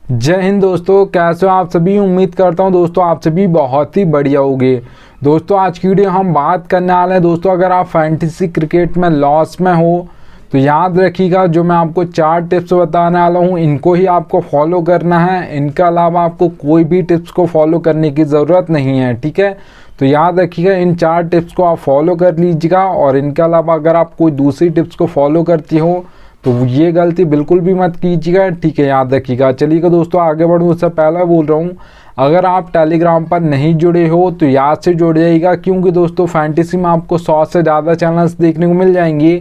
जय हिंद दोस्तों, कैसे हो आप सभी। उम्मीद करता हूं दोस्तों आप सभी बहुत ही बढ़िया होंगे। दोस्तों आज की वीडियो हम बात करने वाले हैं दोस्तों, अगर आप फैंटेसी क्रिकेट में लॉस में हो तो याद रखिएगा जो मैं आपको 4 टिप्स बताने वाला हूं, इनको ही आपको फॉलो करना है। इनके अलावा आपको कोई भी टिप्स को फॉलो करने की ज़रूरत नहीं है, ठीक है। तो याद रखिएगा इन 4 टिप्स को आप फॉलो कर लीजिएगा। और इनके अलावा अगर आप कोई दूसरी टिप्स को फॉलो करती हो तो ये गलती बिल्कुल भी मत कीजिएगा, ठीक है। याद रखिएगा। चलिएगा दोस्तों आगे बढ़ूँ उससे पहले बोल रहा हूँ, अगर आप टेलीग्राम पर नहीं जुड़े हो तो याद से जुड़ जाइएगा, क्योंकि दोस्तों फैंटेसी में आपको 100 से ज़्यादा चैनल्स देखने को मिल जाएंगे।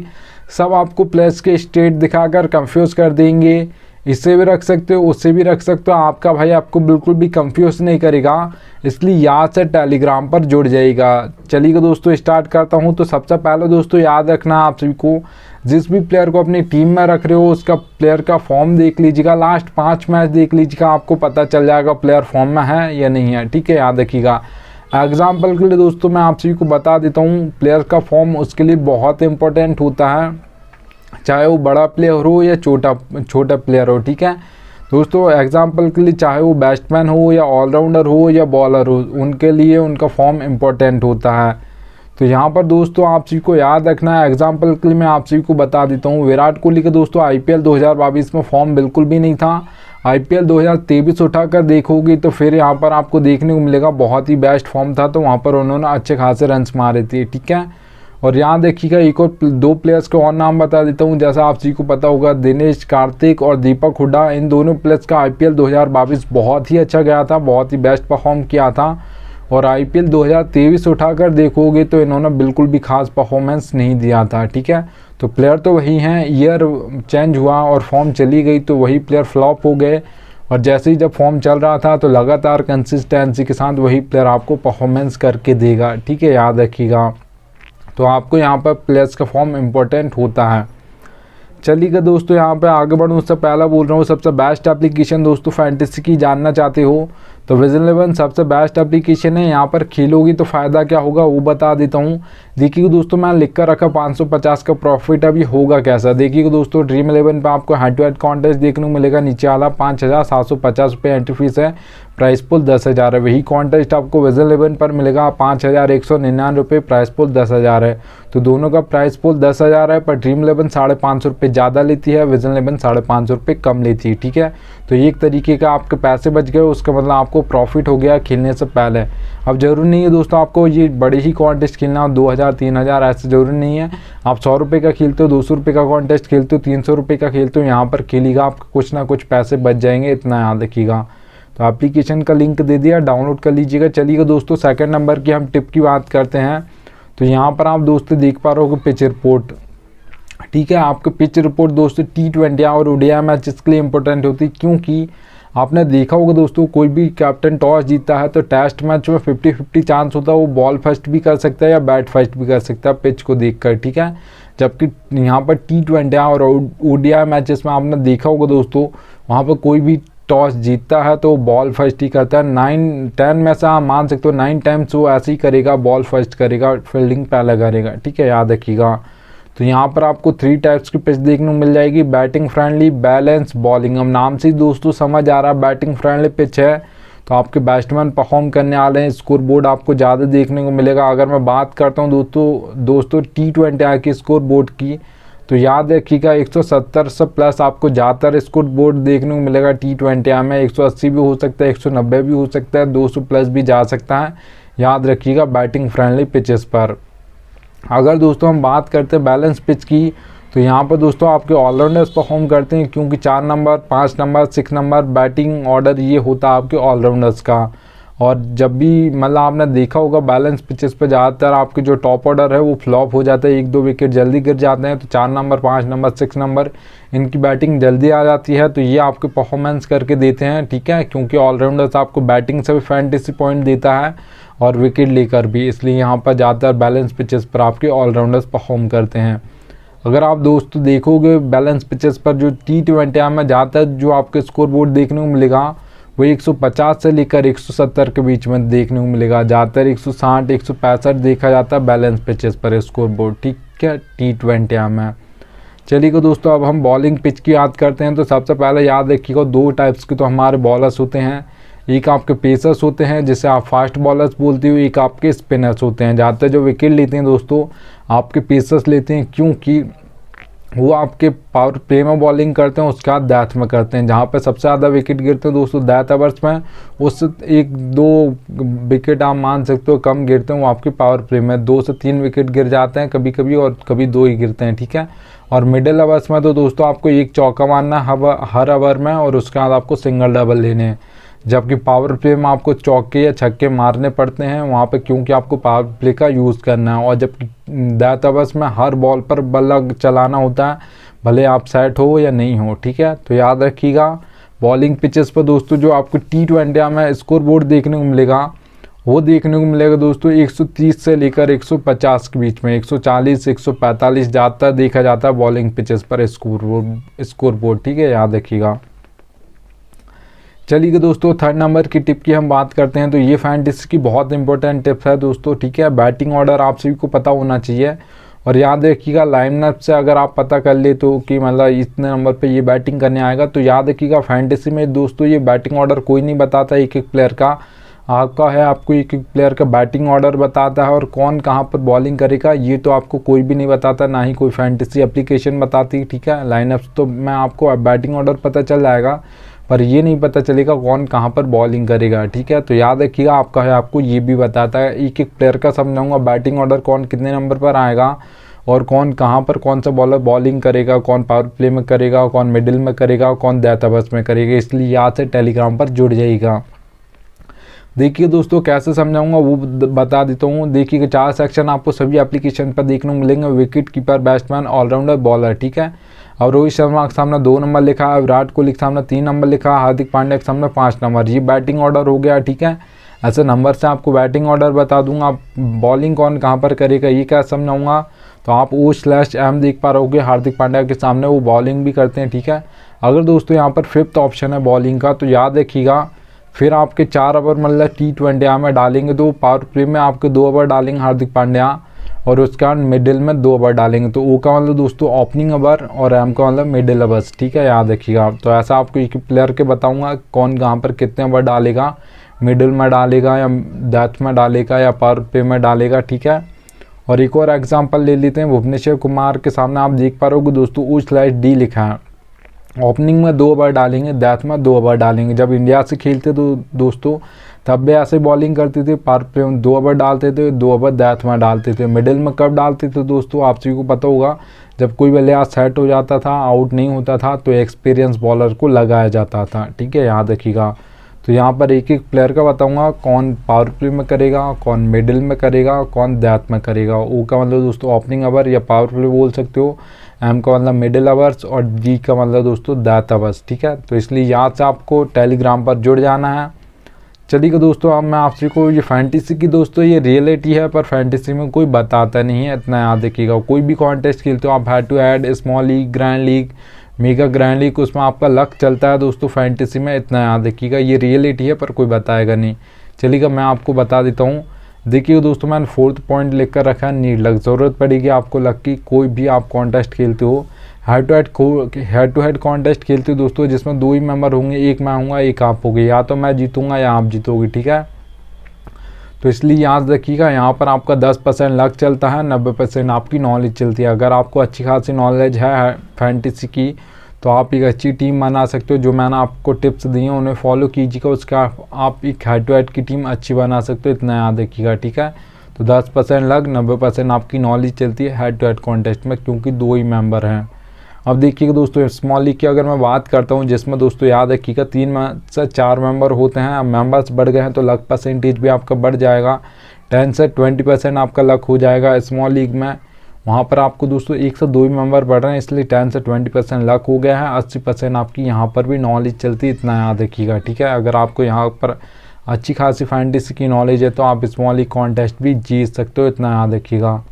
सब आपको प्लेयर्स के स्टेट दिखाकर कंफ्यूज कर देंगे। इससे भी रख सकते हो, उससे भी रख सकते हो। आपका भाई आपको बिल्कुल भी कंफ्यूज नहीं करेगा, इसलिए याद से टेलीग्राम पर जुड़ जाइएगा। चलिए दोस्तों स्टार्ट करता हूं। तो सबसे पहले दोस्तों याद रखना आप सभी को, जिस भी प्लेयर को अपनी टीम में रख रहे हो उसका प्लेयर का फॉर्म देख लीजिएगा। लास्ट 5 मैच देख लीजिएगा, आपको पता चल जाएगा प्लेयर फॉर्म में है या नहीं है, ठीक है। याद रखिएगा। एग्जाम्पल के लिए दोस्तों मैं आप सभी को बता देता हूँ, प्लेयर का फॉर्म उसके लिए बहुत इंपॉर्टेंट होता है, चाहे वो बड़ा प्लेयर हो या छोटा प्लेयर हो, ठीक है दोस्तों। एग्जांपल के लिए चाहे वो बैट्समैन हो या ऑलराउंडर हो या बॉलर हो, उनके लिए उनका फॉर्म इम्पोर्टेंट होता है। तो यहाँ पर दोस्तों आप सभी को याद रखना है। एग्जांपल के लिए मैं आप सभी को बता देता हूँ, विराट कोहली का दोस्तों IPL 2022 में फॉर्म बिल्कुल भी नहीं था। IPL 2023 उठाकर देखोगे तो फिर यहाँ पर आपको देखने को मिलेगा बहुत ही बेस्ट फॉर्म था, तो वहाँ पर उन्होंने अच्छे खासे रन्स मारे थे, ठीक है। और यहाँ देखिएगा एक और 2 प्लेयर्स के और नाम बता देता हूँ। जैसा आप सभी को पता होगा, दिनेश कार्तिक और दीपक हुड्डा, इन दोनों प्लेयर्स का IPL 2022 बहुत ही अच्छा गया था, बहुत ही बेस्ट परफॉर्म किया था। और IPL 2023 उठाकर देखोगे तो इन्होंने बिल्कुल भी खास परफॉर्मेंस नहीं दिया था, ठीक है। तो प्लेयर तो वही हैं, ईयर चेंज हुआ और फॉर्म चली गई तो वही प्लेयर फ्लॉप हो गए। और जैसे ही जब फॉर्म चल रहा था तो लगातार कंसिस्टेंसी के साथ वही प्लेयर आपको परफॉर्मेंस करके देगा, ठीक है। याद रखिएगा। तो आपको यहाँ पर प्लेयर्स का फॉर्म इम्पोर्टेंट होता है। चलिएगा दोस्तों यहाँ पे आगे बढ़ूँ उससे पहला बोल रहा हूँ, सबसे बेस्ट एप्लीकेशन दोस्तों फैंटेसी की जानना चाहते हो तो विजन 11 सबसे बेस्ट एप्लीकेशन है। यहाँ पर खेलोगी तो फ़ायदा क्या होगा वो बता देता हूँ। देखिए दोस्तों मैं लिख कर रखा 550 का प्रॉफिट, अभी होगा कैसा देखिए दोस्तों। ड्रीम 11 पर आपको हेड टू हेड कॉन्टेस्ट देखने को मिलेगा। नीचे वाला 5750 रुपये एंट्री फीस है, प्राइस पुल 10,000 है। वही कॉन्टेस्ट आपको विजन 11 पर मिलेगा 5199 रुपये, प्राइस पुल 10,000 है। तो दोनों का प्राइस पुल 10,000 है, पर ड्रीम 11 550 रुपये ज़्यादा लेती है, विजन 11 550 रुपये कम लेती है, ठीक है। तो ये एक तरीके का आपके पैसे बच गए, उसका मतलब आपको प्रॉफिट हो गया खेलने से पहले। अब जरूरी नहीं है दोस्तों आपको ये बड़े ही कॉन्टेस्ट खेलना हो, 2000 3000 ऐसे जरूरी नहीं है। आप 100 रुपये का खेलते हो, 200 रुपये का कॉन्टेस्ट खेलते हो, 300 रुपये का खेलते हो, यहाँ पर खेलिएगा आपका कुछ ना कुछ पैसे बच जाएंगे, इतना याद रखिएगा। तो एप्लीकेशन का लिंक दे दिया, डाउनलोड कर लीजिएगा। चलिएगा दोस्तों सेकंड नंबर की हम टिप की बात करते हैं। तो यहाँ पर आप दोस्तों देख पा रहे हो पिच रिपोर्ट, ठीक है। आपको पिच रिपोर्ट दोस्तों T20 और ODI मैच इसके लिए इंपॉर्टेंट होती है, क्योंकि आपने देखा होगा दोस्तों कोई भी कैप्टन टॉस जीतता है तो टेस्ट मैच में 50-50 चांस होता है, वो बॉल फर्स्ट भी कर सकता है या बैट फर्स्ट भी कर सकता है पिच को देखकर, ठीक है। जबकि यहाँ पर T20 और ODI मैचेस में आपने देखा होगा दोस्तों, वहाँ पर कोई भी टॉस जीतता है तो बॉल फर्स्ट ही करता है। 9-10 में से आप मान सकते हो 9 टाइम्स वो ऐसे ही करेगा, बॉल फर्स्ट करेगा, फील्डिंग पहले करेगा, ठीक है। याद रखिएगा। तो यहाँ पर आपको 3 टाइप्स की पिच देखने को मिल जाएगी, बैटिंग फ्रेंडली, बैलेंस, बॉलिंग। अब नाम से ही दोस्तों समझ आ रहा है बैटिंग फ्रेंडली पिच है तो आपके बैट्समैन परफॉर्म करने वाले हैं, स्कोर बोर्ड आपको ज़्यादा देखने को मिलेगा। अगर मैं बात करता हूँ दोस्तों T20 की स्कोर बोर्ड की, तो याद रखिएगा 170 से प्लस आपको ज़्यादातर स्कोर बोर्ड देखने को मिलेगा T20 में। 180 भी हो सकता है, 190 भी हो सकता है, 200 प्लस भी जा सकता है। याद रखिएगा बैटिंग फ्रेंडली पिचेस पर। अगर दोस्तों हम बात करते हैं बैलेंस पिच की, तो यहाँ पर दोस्तों आपके ऑलराउंडर्स परफॉर्म करते हैं, क्योंकि 4 number 5 number 6 number batting order ये होता है आपके ऑलराउंडर्स का। और जब भी मतलब आपने देखा होगा बैलेंस पिचेस पे ज़्यादातर आपके जो टॉप ऑर्डर है वो फ्लॉप हो जाता है, 1-2 विकेट जल्दी गिर जाते हैं। तो 4 नंबर 5 नंबर 6 नंबर इनकी बैटिंग जल्दी आ जाती है, तो ये आपके परफॉर्मेंस करके देते हैं, ठीक है। क्योंकि ऑलराउंडर्स आपको बैटिंग से भी फैंटेसी पॉइंट देता है और विकेट लेकर भी, इसलिए यहाँ पर ज़्यादातर बैलेंस पिचेस पर आपके ऑलराउंडर्स परफॉर्म करते हैं। अगर आप दोस्तों देखोगे बैलेंस पिचेस पर जो T20 में ज़्यादातर जो आपके स्कोर बोर्ड देखने को मिलेगा वो 150 से लेकर 170 के बीच में देखने को मिलेगा। ज़्यादातर 160 165 देखा जाता है बैलेंस पिचेस पर स्कोर बोर्ड, ठीक है, T20 में। चलिए दोस्तों अब हम बॉलिंग पिच की याद करते हैं। तो सबसे पहले याद रखिएगा 2 टाइप्स के तो हमारे बॉलर्स होते हैं। एक आपके पेसर्स होते हैं जिसे आप फास्ट बॉलर्स बोलते हो, एक आपके स्पिनर्स होते हैं। ज़्यादातर जो विकेट लेते हैं दोस्तों आपके पेसर्स लेते हैं, क्योंकि वो आपके पावर प्ले में बॉलिंग करते हैं, उसके बाद डेथ में करते हैं। जहाँ पे सबसे ज़्यादा विकेट गिरते हैं दोस्तों डेथ ओवर्स में, उससे 1-2 विकेट आप मान सकते हो कम गिरते हैं वो आपके पावर प्ले में। 2 से 3 विकेट गिर जाते हैं कभी कभी, और कभी 2 ही गिरते हैं, ठीक है। और मिडिल ओवर्स में तो दोस्तों आपको 1 चौका मारना हर ओवर में, और उसके बाद आपको सिंगल डबल लेने हैं। जबकि पावर प्ले में आपको चौके या छक्के मारने पड़ते हैं वहाँ पे, क्योंकि आपको पावर प्ले का यूज़ करना है। और जबकि डेथ ओवर्स में हर बॉल पर बल्ला चलाना होता है, भले आप सेट हो या नहीं हो, ठीक है। तो याद रखिएगा बॉलिंग पिचेस पर दोस्तों जो आपको T20 में स्कोर बोर्ड देखने को मिलेगा, वो देखने को मिलेगा दोस्तों 130 से लेकर 150 के बीच में, 140 145 ज़्यादातर देखा जाता है बॉलिंग पिचेस पर स्कोर बोर्ड, ठीक है, याद रखिएगा। चलिए दोस्तों 3rd नंबर की टिप की हम बात करते हैं। तो ये फैंटेसी की बहुत इंपॉर्टेंट टिप्स है दोस्तों, ठीक है। बैटिंग ऑर्डर आप सभी को पता होना चाहिए, और याद रखिएगा लाइनअप से अगर आप पता कर ले तो कि मतलब इतने नंबर पे ये बैटिंग करने आएगा, तो याद रखिएगा फैंटेसी में दोस्तों ये बैटिंग ऑर्डर कोई नहीं बताता एक एक प्लेयर का, आपका है आपको एक एक प्लेयर का बैटिंग ऑर्डर बताता है। और कौन कहाँ पर बॉलिंग करेगा ये तो आपको कोई भी नहीं बताता, ना ही कोई फैंटेसी एप्लीकेशन बताती, ठीक है। लाइनअप्स तो मैं आपको बैटिंग ऑर्डर पता चल जाएगा, पर ये नहीं पता चलेगा कौन कहाँ पर बॉलिंग करेगा, ठीक है। तो याद रखिएगा आपका है आपको ये भी बताता है, एक एक प्लेयर का समझाऊंगा बैटिंग ऑर्डर कौन कितने नंबर पर आएगा, और कौन कहाँ पर कौन सा बॉलर बॉलिंग करेगा, कौन पावर प्ले में करेगा, कौन मिडिल में करेगा, कौन डेथ ओवर्स में करेगा। इसलिए याद से टेलीग्राम पर जुड़ जाइएगा। देखिए दोस्तों कैसे समझाऊंगा वो बता देता हूँ। देखिए 4 सेक्शन आपको सभी एप्लीकेशन पर देखने को मिलेंगे, wicket keeper, batsman, allrounder, bowler, ठीक है। और रोहित शर्मा के सामने 2 नंबर लिखा है, विराट कोहली के सामने 3 नंबर लिखा है, हार्दिक पांड्या के सामने 5 नंबर। ये बैटिंग ऑर्डर हो गया, ठीक है। ऐसे नंबर से आपको बैटिंग ऑर्डर बता दूंगा। बॉलिंग कौन कहाँ पर करेगा ये क्या समझाऊंगा, तो आप O/M देख पा रहोगे, हार्दिक पांड्या के सामने वो बॉलिंग भी करते हैं, ठीक है। अगर दोस्तों यहाँ पर 5th ऑप्शन है बॉलिंग का, तो याद रखिएगा फिर आपके 4 ओवर मतलब T20 में डालेंगे, तो पावर प्ले में आपके 2 ओवर डालेंगे हार्दिक पांड्या, और उसके बाद मिडिल में 2 ओवर डालेंगे। तो O का मतलब दोस्तों ओपनिंग ओवर, और M का मतलब मिडिल ओवर्स, ठीक है, याद रखिएगा। तो ऐसा आपको एक प्लेयर के बताऊंगा कौन कहाँ पर कितने ओवर डालेगा, मिडिल में डालेगा या डेथ में डालेगा या पावर प्ले में डालेगा, ठीक है। और एक और एग्जाम्पल ले लेते हैं, भुवनेश्वर कुमार के सामने आप देख पा रहे हो दोस्तों O/D लिखा है, ओपनिंग में 2 ओवर डालेंगे, डेथ में 2 ओवर डालेंगे। जब इंडिया से खेलते तो दोस्तों तब भी ऐसे बॉलिंग करते थे, पावर प्ले में 2 ओवर डालते थे, 2 ओवर डेथ में डालते थे। मिडिल में कब डालते थे दोस्तों आप सभी को पता होगा, जब कोई बल्लेबाज सेट हो जाता था, आउट नहीं होता था, तो एक्सपीरियंस बॉलर को लगाया जाता था, ठीक है, याद रखिएगा। तो यहाँ पर एक एक प्लेयर का बताऊंगा कौन पावर प्ले में करेगा, कौन मिडिल में करेगा, कौन डेथ में करेगा। O का मतलब दोस्तों ओपनिंग ओवर या पावर प्ले बोल सकते हो, M का मतलब मिडिल ओवर्स, और D का मतलब दोस्तों डेथ ओवर्स, ठीक है। तो इसलिए यहाँ से आपको टेलीग्राम पर जुड़ जाना है। चलिए दोस्तों अब मैं आपसे को ये फैंटेसी की दोस्तों ये रियलिटी है, पर फैंटेसी में कोई बताता नहीं है, इतना याद रखिएगा। कोई भी कॉन्टेस्ट खेलते हो आप, head to head, small league, grand league, mega grand league, उसमें आपका लक चलता है दोस्तों फैंटेसी में, इतना याद रखिएगा। ये रियलिटी है पर कोई बताएगा नहीं। चलिएगा मैं आपको बता देता हूँ। देखिए दोस्तों मैंने 4th पॉइंट लिख कर रखा है, नीड लक। ज़रूरत पड़ेगी आपको लक की, कोई भी आप कॉन्टेस्ट खेलते हो, हेड टू हेड कॉन्टेस्ट खेलते हो दोस्तों, जिसमें 2 ही मेंबर होंगे, एक मैं हूँगा एक आप होगे, या तो मैं जीतूंगा या आप जीतोगे, ठीक है। तो इसलिए याद रखिएगा यहाँ पर आपका 10% लक चलता है, 90% आपकी नॉलेज चलती है। अगर आपको अच्छी खासी नॉलेज है फैंटेसी की तो आप एक अच्छी टीम बना सकते हो। जो मैंने आपको टिप्स दी हैं उन्हें फॉलो कीजिएगा, उसका आप एक हेड टू हेड की टीम अच्छी बना सकते हो, इतना याद रखिएगा, ठीक है। तो 10% लक, 90% आपकी नॉलेज चलती है हेड टू हेड कॉन्टेस्ट में, क्योंकि 2 ही मेंबर हैं। अब देखिएगा दोस्तों स्मॉल लीग की अगर मैं बात करता हूँ, जिसमें दोस्तों याद रखिएगा 3 से 4 मेंबर होते हैं। अब मेंबर्स बढ़ गए हैं तो लक परसेंटेज भी आपका बढ़ जाएगा, 10 से 20% आपका लक हो जाएगा स्मॉल लीग में। वहाँ पर आपको दोस्तों 1 से 2 ही मेंबर बढ़ रहे हैं, इसलिए 10 से 20% लक हो गया है। 80% आपकी यहाँ पर भी नॉलेज चलती है, इतना याद रखिएगा, ठीक है। अगर आपको यहाँ पर अच्छी खासी फैंटेसी की नॉलेज है तो आप स्मॉल लीग कॉन्टेस्ट भी जीत सकते हो, इतना याद रखिएगा।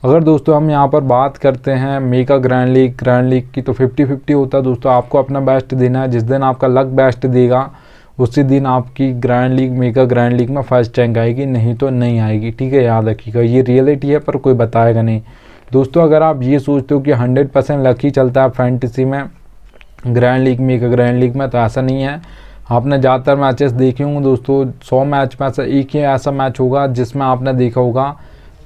अगर दोस्तों हम यहाँ पर बात करते हैं मेगा ग्रैंड लीग की, तो 50-50 होता है दोस्तों। आपको अपना बेस्ट देना है, जिस दिन आपका लक बेस्ट देगा उसी दिन आपकी grand league mega grand league में फर्स्ट रैंक आएगी, नहीं तो नहीं आएगी, ठीक है, याद रखिएगा। ये रियलिटी है पर कोई बताएगा नहीं। दोस्तों अगर आप ये सोचते हो कि 100% लक ही चलता है फैंटेसी में, ग्रैंड लीग में, ग्रैंड लीग में, तो ऐसा नहीं है। आपने ज़्यादातर मैचेस देखे होंगे दोस्तों, 100 मैच में से एक ही ऐसा मैच होगा जिसमें आपने देखा होगा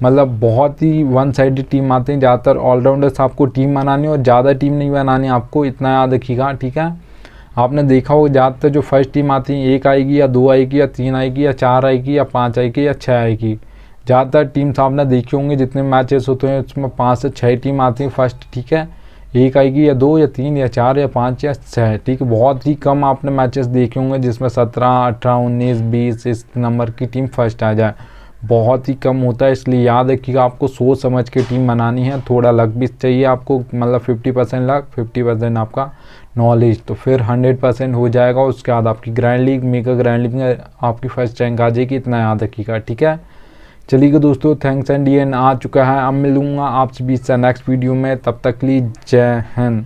मतलब बहुत ही वन साइडेड टीम आते हैं। ज़्यादातर ऑलराउंडर्स आपको टीम बनानी और ज़्यादा टीम नहीं बनानी आपको, इतना याद रखिएगा, ठीक है। आपने देखा होगा ज़्यादातर जो फर्स्ट टीम आती है, 1 आएगी या 2 आएगी या 3 आएगी या 4 आएगी या 5 आएगी या 6 आएगी। ज़्यादातर टीम्स आपने देखी होंगी, जितने मैचेस होते हैं उसमें 5 से 6 टीम आती हैं फर्स्ट, ठीक है। 1 आएगी या 2 या 3 या 4 या 5 या 6, ठीक है। बहुत ही कम आपने मैचेस देखे होंगे जिसमें 17, 18, 19, 20 इस नंबर की टीम फर्स्ट आ जाए, बहुत ही कम होता है। इसलिए याद रखिएगा, आपको सोच समझ के टीम बनानी है, थोड़ा लक भी चाहिए आपको, मतलब 50% लक, 50% आपका नॉलेज, तो फिर 100% हो जाएगा। उसके बाद आपकी grand league, mega grand league में आपकी फर्स्ट रैंक आ जाएगी, इतना याद रखिएगा, ठीक है। चलिए दोस्तों, थैंक्स एंड ये आ चुका है। अब मिलूंगा आपसे बीच से नेक्स्ट वीडियो में, तब तक के लिए जय हिंद।